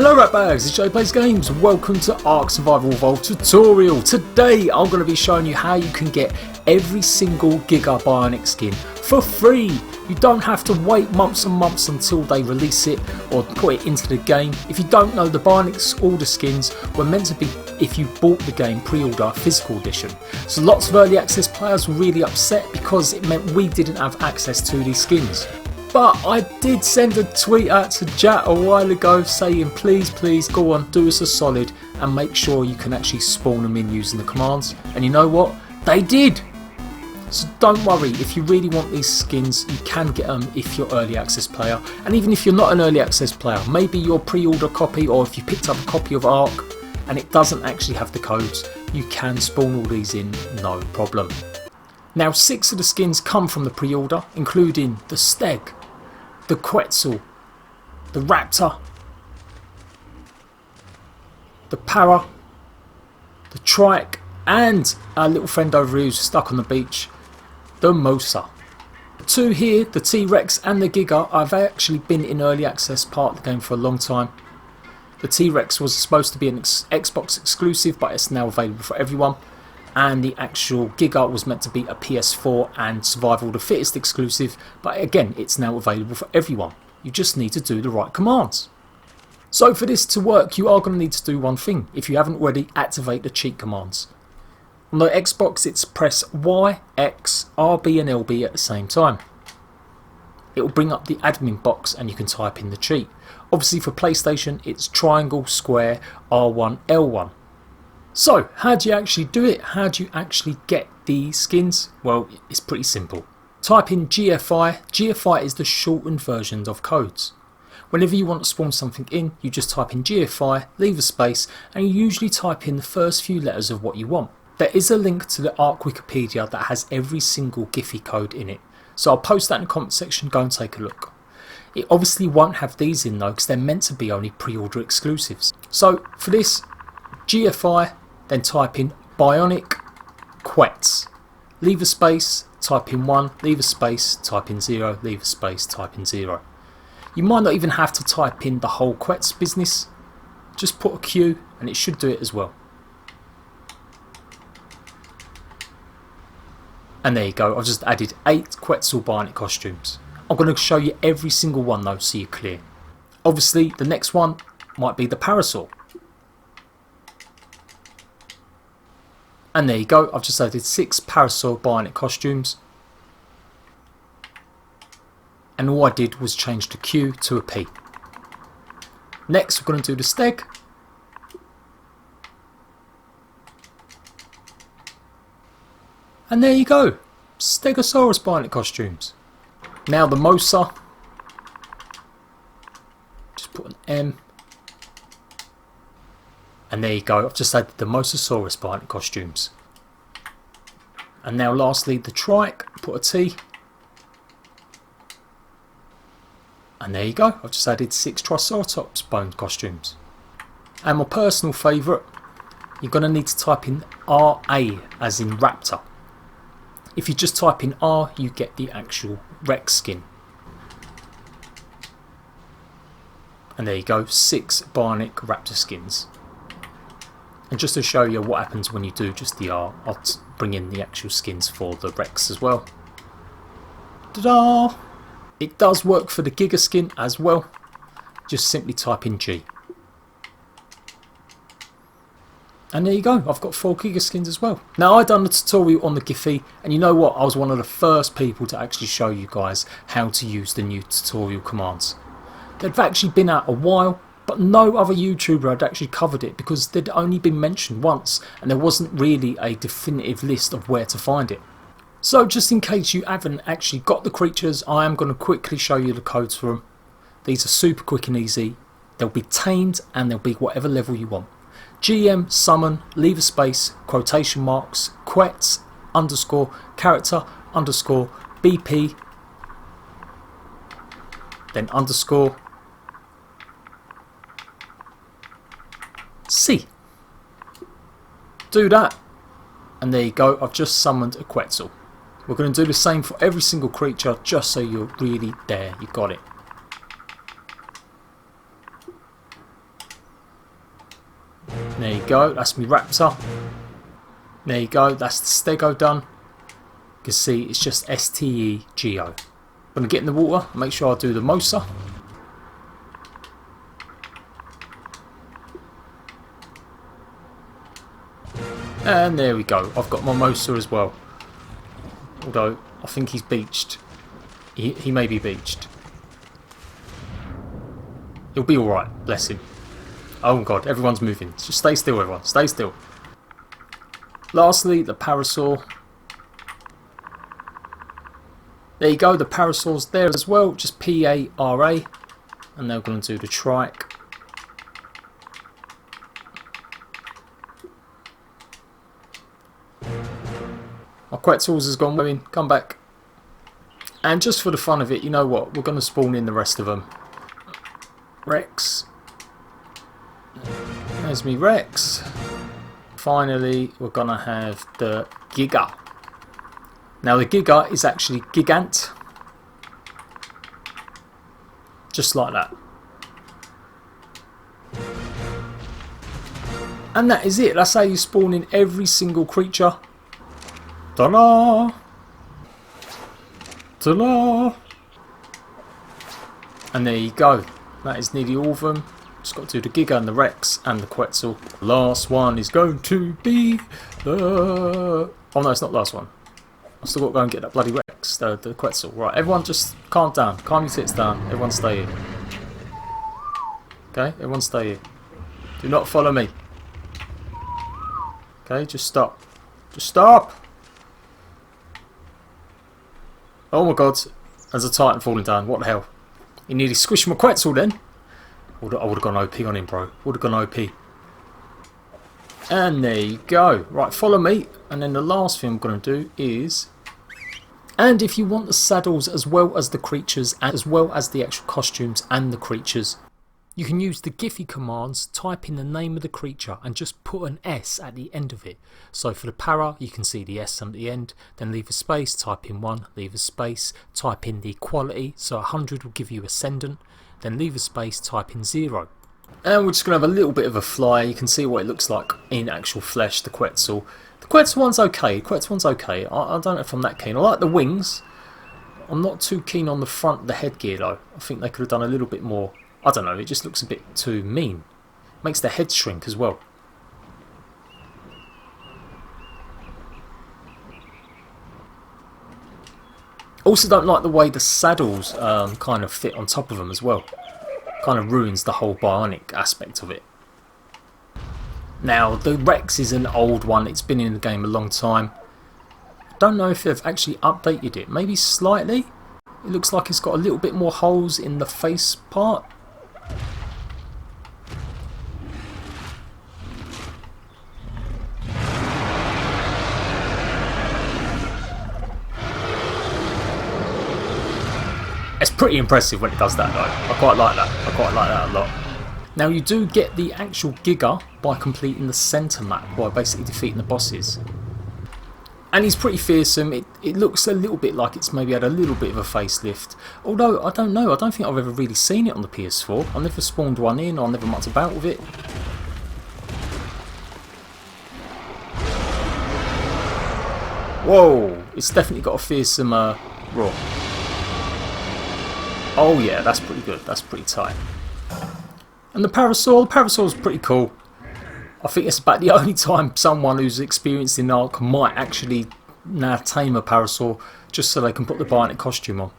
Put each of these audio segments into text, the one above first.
Hello ratbags, it's Jade Plays Games. Welcome to ARK Survival Evolved tutorial. Today I'm going to be showing you how you can get every single GIGA BIONIC skin for free. You don't have to wait months and months until they release it or put it into the game. If you don't know, the BIONIC order skins were meant to be if you bought the game pre-order physical edition. So lots of early access players were really upset because it meant we didn't have access to these skins. But I did send a tweet out to Jade a while ago saying please go on, do us a solid and make sure you can actually spawn them in using the commands. And you know what? They did! So don't worry, if you really want these skins you can get them if you're early access player. And even if you're not an early access player, maybe your pre-order copy or if you picked up a copy of ARK and it doesn't actually have the codes, you can spawn all these in, no problem. Now 6 of the skins come from the pre-order, including the steg, the QUETZAL, the RAPTOR, the Para, the TRIKE, and our little friend over here who's stuck on the beach, the MOSA. The 2 here, the T-Rex and the GIGA, I've actually been in early access part of the game for a long time. The T-Rex was supposed to be an Xbox exclusive, but it's now available for everyone. And the actual GIGA was meant to be a PS4 and Survival the Fittest exclusive, but again it's now available for everyone. You just need to do the right commands. So for this to work you are going to need to do one thing. If you haven't already, activate the cheat commands. On the Xbox it's press Y, X, RB and LB at the same time. It will bring up the admin box and you can type in the cheat. Obviously for PlayStation it's triangle, square, R1, L1. So, how do you actually do it? How do you actually get the skins? Well, it's pretty simple. Type in GFI. GFI is the shortened versions of codes. Whenever you want to spawn something in, you just type in GFI, leave a space, and you usually type in the first few letters of what you want. There is a link to the ARK Wikipedia that has every single Giphy code in it. So I'll post that in the comment section, go and take a look. It obviously won't have these in though, because they're meant to be only pre-order exclusives. So, for this, GFI, then type in BIONIC QUETZ. Leave a space, type in 1, leave a space, type in 0, leave a space, type in 0. You might not even have to type in the whole QUETZ business. Just put a Q and it should do it as well. And there you go, I've just added 8 QUETZAL BIONIC costumes. I'm going to show you every single one though so you're clear. Obviously the next one might be the parasol. And there you go, I've just added 6 parasol BIONIC costumes. And all I did was change the Q to a P. Next we're going to do the steg. And there you go, Stegosaurus BIONIC costumes. Now the MOSA. Just put an M. And there you go, I've just added the Mosasaurus BIONIC costumes. And now lastly the TRIKE, put a T. And there you go, I've just added 6 Triceratops bone costumes. And my personal favourite, you're going to need to type in RA as in Raptor. If you just type in R you get the actual Rex skin. And there you go, 6 BIONIC Raptor skins. And just to show you what happens when you do just the R, I'll bring in the actual skins for the Rex as well. Ta-da! It does work for the GIGA skin as well. Just simply type in G. And there you go, I've got 4 GIGA skins as well. Now I done the tutorial on the Giphy and you know what, I was one of the first people to actually show you guys how to use the new tutorial commands. They've actually been out a while, but no other YouTuber had actually covered it because they'd only been mentioned once and there wasn't really a definitive list of where to find it. So just in case you haven't actually got the creatures, I am going to quickly show you the codes for them. These are super quick and easy. They'll be tamed and they'll be whatever level you want. GM, summon, leave a space, quotation marks, QUETZ, underscore, character, underscore, BP, then underscore, C. Do that and there you go, I've just summoned a QUETZAL. We're going to do the same for every single creature just so you're really there, you got it. There you go, that's me Raptor. There you go, that's the Stego done. You can see it's just STEGO. I'm going to get in the water, make sure I do the MOSA. And there we go, I've got my MOSA as well. Although, I think he's beached. He may be beached. He'll be alright, bless him. Oh god, everyone's moving. Just stay still everyone, stay still. Lastly, the Parasaur. There you go, the Parasaur's there as well, just P-A-R-A. And they're going to do the TRIKE. My QUETZALs has gone going, come back. And just for the fun of it, you know what, we're going to spawn in the rest of them. Rex. There's me Rex. Finally, we're going to have the GIGA. Now the GIGA is actually Gigant. Just like that. And that is it. That's how you spawn in every single creature. Ta-da! Ta-da! And there you go. That is nearly all of them. Just got to do the Giga and the Rex and the Quetzal. Last one is going to be the... Oh no, it's not the last one. I've still got to go and get that bloody Rex, the Quetzal. Right, everyone just calm down. Calm your tits down. Everyone stay here. Okay, everyone stay here. Do not follow me. Okay, just stop. Just stop! Oh my god, there's a Titan falling down. What the hell? He nearly squished my Quetzal then. I would have gone OP on him, bro. Would have gone OP. And there you go. Right, follow me. And then the last thing I'm going to do is... And if you want the saddles as well as the creatures, and as well as the actual costumes and the creatures, you can use the Giphy commands, type in the name of the creature and just put an S at the end of it. So for the para, you can see the S at the end, then leave a space, type in 1, leave a space, type in the equality, so 100 will give you ascendant, then leave a space, type in 0. And we're just going to have a little bit of a fly. You can see what it looks like in actual flesh, the Quetzal. The Quetzal one's okay, I don't know if I'm that keen. I like the wings. I'm not too keen on the front, the headgear though. I think they could have done a little bit more. I don't know, it just looks a bit too mean. Makes the head shrink as well. Also don't like the way the saddles kind of fit on top of them as well. Kind of ruins the whole bionic aspect of it. Now the Rex is an old one, it's been in the game a long time. Don't know if they've actually updated it, maybe slightly. It looks like it's got a little bit more holes in the face part. It's pretty impressive when it does that though. I quite like that. I quite like that a lot. Now you do get the actual Giga by completing the centre map, by basically defeating the bosses. And he's pretty fearsome. It looks a little bit like it's maybe had a little bit of a facelift. Although, I don't know, I don't think I've ever really seen it on the PS4. I never spawned one in, or I never mucked about with it. Whoa, it's definitely got a fearsome roar. Oh yeah, that's pretty good, that's pretty tight. And the Parasaur's pretty cool. I think it's about the only time someone who's experienced in ARK might actually now tame a Parasaur just so they can put the bionic costume on.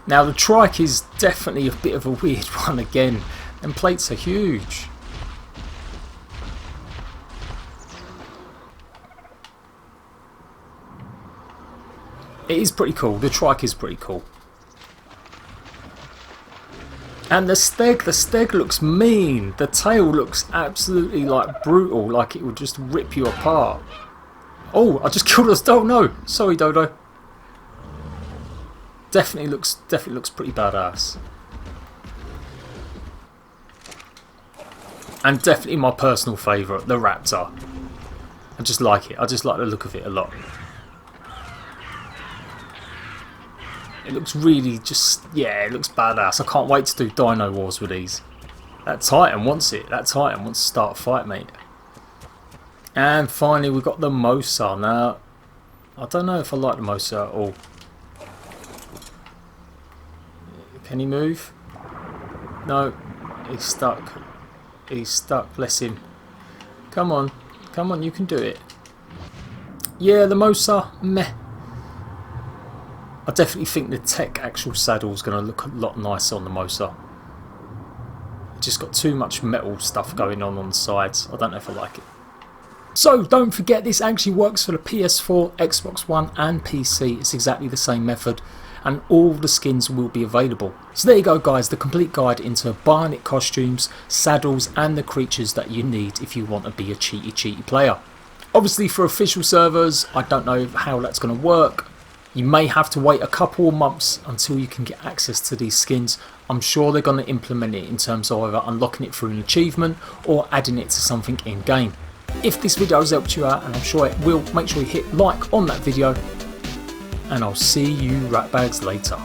Now the Trike is definitely a bit of a weird one again, and plates are huge. It is pretty cool, the Trike is pretty cool. And the steg looks mean. The tail looks absolutely like brutal, like it would just rip you apart. Oh, I just killed us. Oh no, sorry Dodo. Definitely looks pretty badass. And definitely my personal favourite, the Raptor. I just like it. I just like the look of it a lot. It looks really just, yeah, it looks badass. I can't wait to do Dino Wars with these. That Titan wants it. That Titan wants to start a fight, mate. And finally we've got the MOSA. Now, I don't know if I like the MOSA at all. Can he move? No, he's stuck. He's stuck, bless him. Come on, come on, you can do it. Yeah, the MOSA, meh. I definitely think the tech actual saddle is going to look a lot nicer on the MOSA. Just got too much metal stuff going on the sides. I don't know if I like it. So don't forget, this actually works for the PS4, Xbox One and PC. It's exactly the same method, and all the skins will be available. So there you go guys, the complete guide into BIONIC costumes, saddles and the creatures that you need if you want to be a cheaty player. Obviously for official servers, I don't know how that's going to work. You may have to wait a couple of months until you can get access to these skins. I'm sure they're going to implement it in terms of either unlocking it through an achievement or adding it to something in game. If this video has helped you out, and I'm sure it will, make sure you hit like on that video, and I'll see you ratbags later.